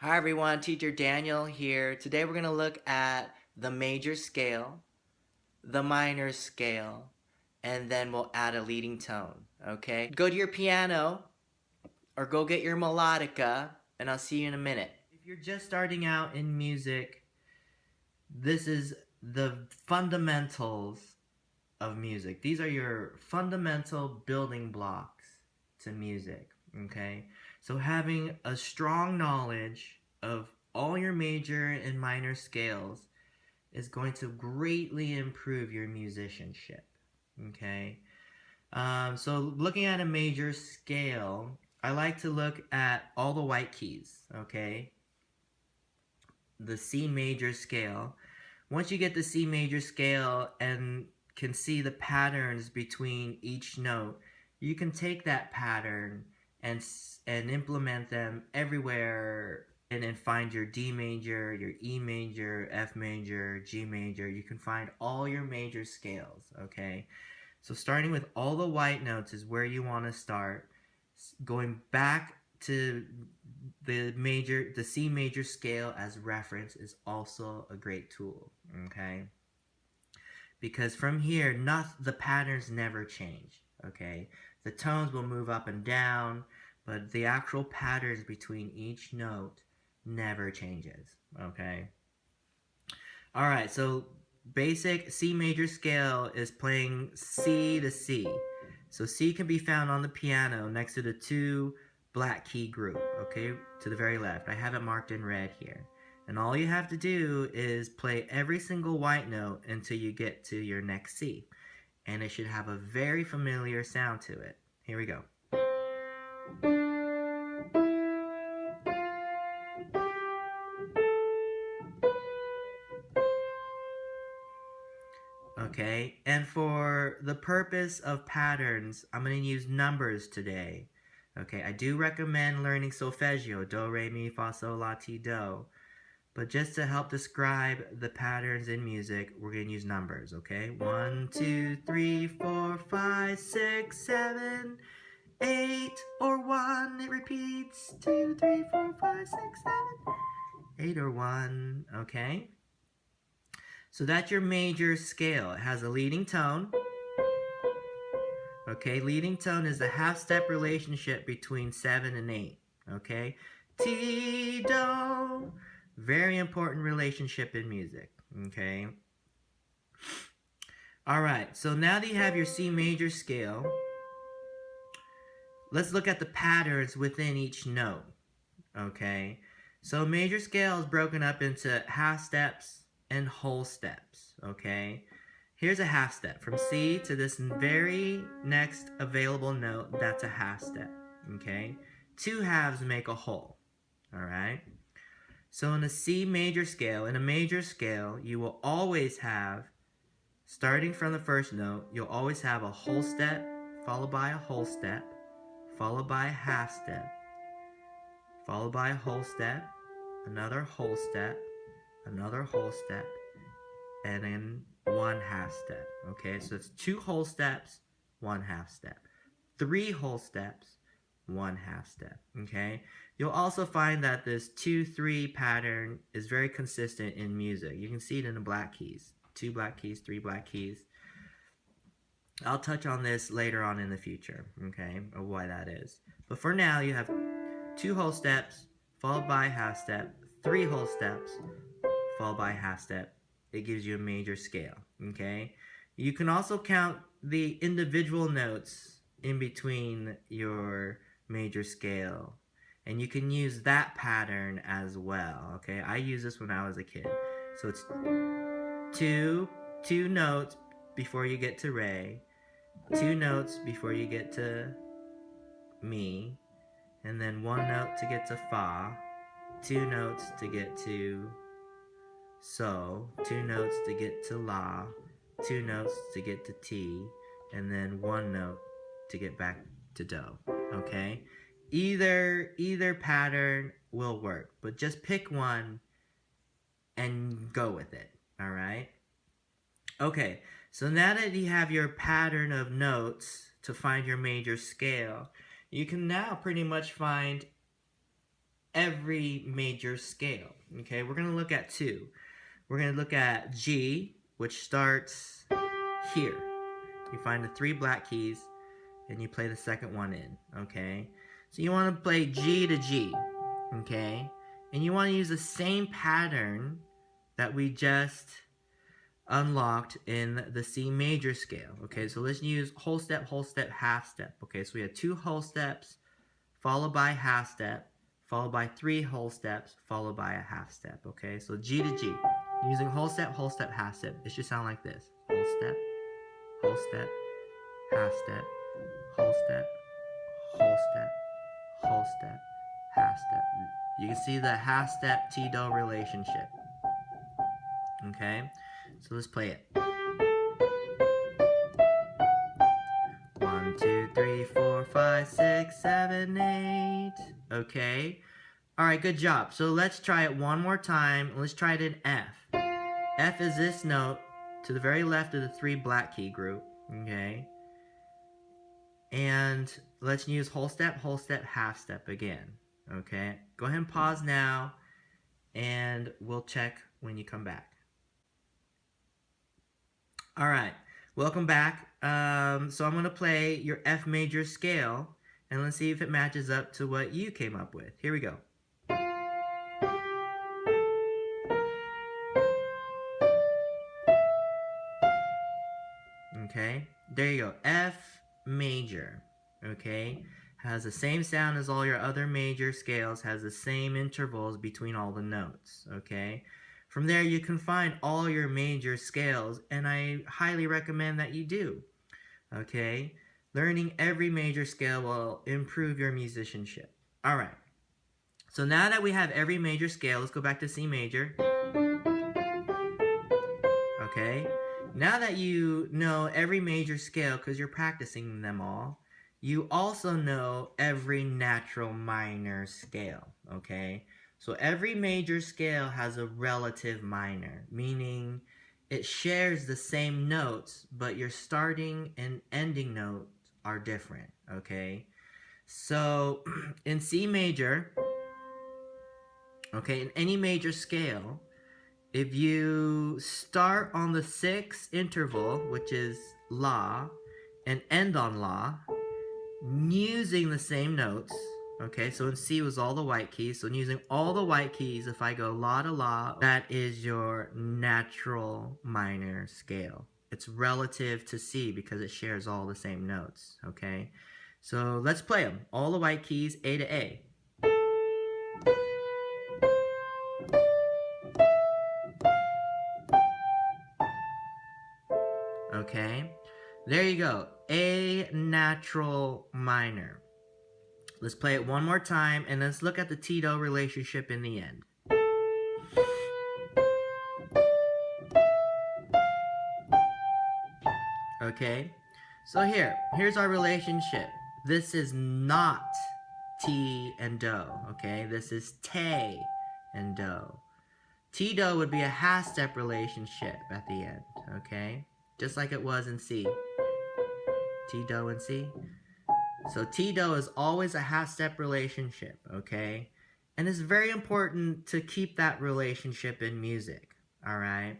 Hi everyone, Teacher Daniel here. Today we're going to look at the major scale, the minor scale, and then we'll add a leading tone, okay? Go to your piano or go get your melodica and I'll see you in a minute. If you're just starting out in music, this is the fundamentals of music. These are your fundamental building blocks to music, okay? So having a strong knowledge of all your major and minor scales is going to greatly improve your musicianship, okay? So looking at a major scale, I like to look at all the white keys, okay? The C major scale. Once you get the C major scale and can see the patterns between each note, you can take that pattern and implement them everywhere and then find your D major, your E major, F major, G major. You can find all your major scales, okay? So starting with all the white notes is where you want to start. Going back to the C major scale as reference is also a great tool, okay? Because from here, the patterns never change, okay? The tones will move up and down, but the actual patterns between each note never changes, okay? All right, so basic C major scale is playing C to C. So C can be found on the piano next to the 2 black key group, okay, to the very left. I have it marked in red here. And all you have to do is play every single white note until you get to your next C. And it should have a very familiar sound to it. Here we go. Okay, and for the purpose of patterns, I'm going to use numbers today. Okay, I do recommend learning solfeggio, do, re, mi, fa, sol, la, ti, do. But just to help describe the patterns in music, we're going to use numbers, okay? 1, 2, 3, 4, 5, 6, 7, 8, or 1, it repeats. 2, 3, 4, 5, 6, 7, 8 or 1, okay? So that's your major scale. It has a leading tone. Okay, leading tone is the half-step relationship between 7 and 8. Okay, Ti, Do. Very important relationship in music. Okay. Alright, so now that you have your C major scale, let's look at the patterns within each note. Okay, so major scale is broken up into half steps and whole steps. Okay, here's a half step. From C to this very next available note, that's a half step. Okay, 2 halves make a whole. Alright, so in a C major scale, in a major scale, you will always have, starting from the first note, you'll always have a whole step, followed by a whole step, followed by a half step, followed by a whole step, another whole step, another whole step, and then 1 half step. Okay, so it's 2 whole steps, 1 half step. 3 whole steps, 1 half step. Okay, you'll also find that this 2-3 pattern is very consistent in music. You can see it in the black keys. 2 black keys, 3 black keys. I'll touch on this later on in the future, okay, of why that is. But for now, you have 2 whole steps, followed by a half step, 3 whole steps, followed by a half step. It gives you a major scale, okay? You can also count the individual notes in between your major scale, and you can use that pattern as well, okay? I used this when I was a kid. So it's two notes before you get to re, 2 notes before you get to mi, and then 1 note to get to fa, 2 notes to get to so, 2 notes to get to la, 2 notes to get to ti, and then 1 note to get back to do. Okay? Either pattern will work, but just pick one and go with it. Alright? Okay, so now that you have your pattern of notes to find your major scale, you can now pretty much find every major scale. Okay, we're going to look at two. We're going to look at G, which starts here. You find the 3 black keys and you play the second one in. Okay, so you want to play G to G. Okay, and you want to use the same pattern that we just unlocked in the C major scale. Okay, so let's use whole step, half step. Okay, so we have 2 whole steps followed by half step, followed by 3 whole steps, followed by a half step. Okay, so G to G. Using whole step, half step. It should sound like this. Whole step, half step, whole step, whole step, whole step, half step. You can see the half step T-do relationship. Okay, so let's play it. 1, 2, 3, 4, 5, 6, 7, 8. Okay. Alright, good job. So let's try it one more time. Let's try it in F. F is this note to the very left of the 3 black key group. Okay. And let's use whole step, half step again. Okay. Go ahead and pause now and we'll check when you come back. Alright, welcome back. So I'm going to play your F major scale and let's see if it matches up to what you came up with. Here we go. Okay, there you go. F major. Okay, has the same sound as all your other major scales, has the same intervals between all the notes. Okay, from there you can find all your major scales, and I highly recommend that you do. Okay, learning every major scale will improve your musicianship. All right, so now that we have every major scale, let's go back to C major. Okay, now that you know every major scale because you're practicing them all, you also know every natural minor scale. Okay, so every major scale has a relative minor, meaning it shares the same notes, but your starting and ending notes are different. Okay, so in C major, okay, in any major scale, if you start on the 6th interval, which is La, and end on La, using the same notes, okay, so in C was all the white keys, so using all the white keys, if I go La to La, that is your natural minor scale. It's relative to C because it shares all the same notes, okay? So let's play them. All the white keys, A to A. Okay, there you go. A natural minor. Let's play it one more time and let's look at the T-do relationship in the end. Okay, so here's our relationship. This is not T and Do, okay? This is Te and Do. T-do would be a half-step relationship at the end, okay? Just like it was in C. T-do and C. So T-do is always a half-step relationship, okay? And it's very important to keep that relationship in music, alright?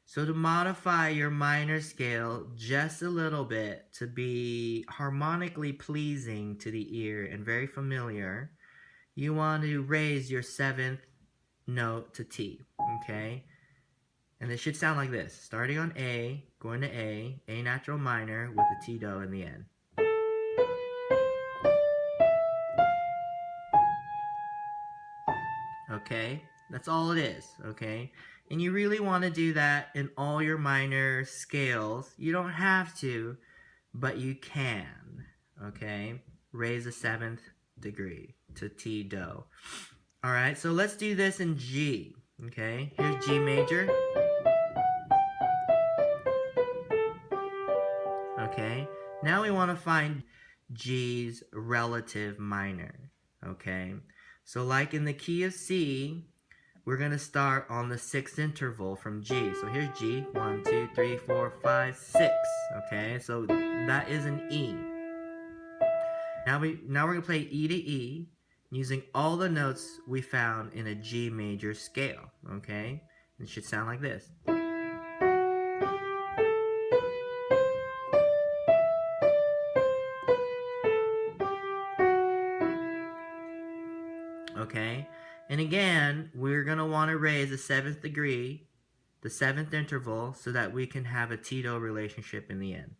So to modify your minor scale just a little bit to be harmonically pleasing to the ear and very familiar, you want to raise your 7th note to T, okay? And it should sound like this. Starting on A, going to A natural minor with the T-do in the end. Okay? That's all it is, okay? And you really want to do that in all your minor scales. You don't have to, but you can, okay? Raise a 7th degree to T-do. Alright, so let's do this in G, okay? Here's G major. Okay, now we want to find G's relative minor, okay? So like in the key of C, we're going to start on the 6th interval from G. So here's G, 1, 2, 3, 4, 5, 6, okay? So that is an E. Now we're going to play E to E, using all the notes we found in a G major scale, okay? It should sound like this. Okay? And again, we're going to want to raise the 7th degree, the 7th interval, so that we can have a Tito relationship in the end.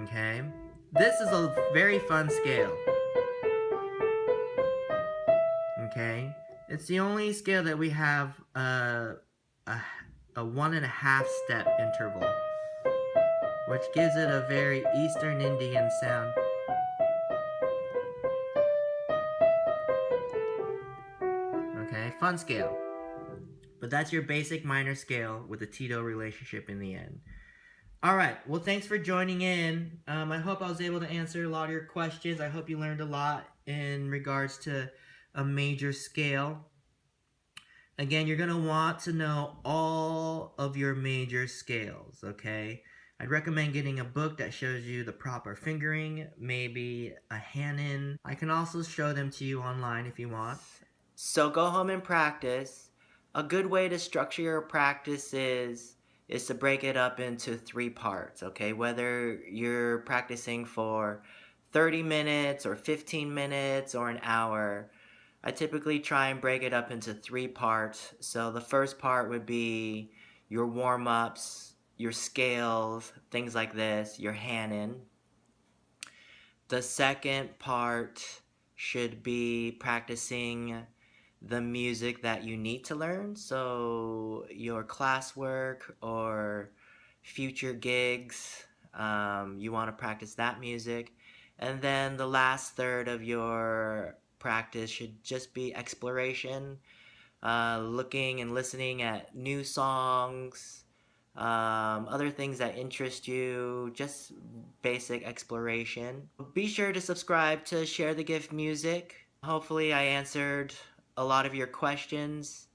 Okay? This is a very fun scale. Okay? It's the only scale that we have a 1.5 step interval, which gives it a very Eastern Indian sound. Okay, fun scale. But that's your basic minor scale with a Tito relationship in the end. Alright, well thanks for joining in. I hope I was able to answer a lot of your questions. I hope you learned a lot in regards to a major scale. Again, you're going to want to know all of your major scales, okay? I'd recommend getting a book that shows you the proper fingering, maybe a Hanon. I can also show them to you online if you want. So go home and practice. A good way to structure your practice is to break it up into 3 parts, okay? Whether you're practicing for 30 minutes or 15 minutes or an hour, I typically try and break it up into 3 parts. So the first part would be your warm-ups, your scales, things like this, your Hanon. The second part should be practicing the music that you need to learn. So your classwork or future gigs, you want to practice that music. And then the last third of your practice should just be exploration, looking and listening at new songs, other things that interest you, just basic exploration. Be sure to subscribe to Share the Gift Music. Hopefully I answered a lot of your questions.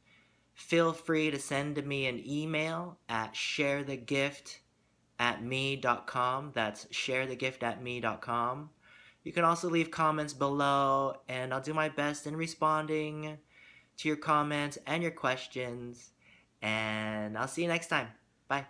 Feel free to send me an email at sharethegift@me.com. That's sharethegift@me.com. You can also leave comments below, and I'll do my best in responding to your comments and your questions. And I'll see you next time. Bye.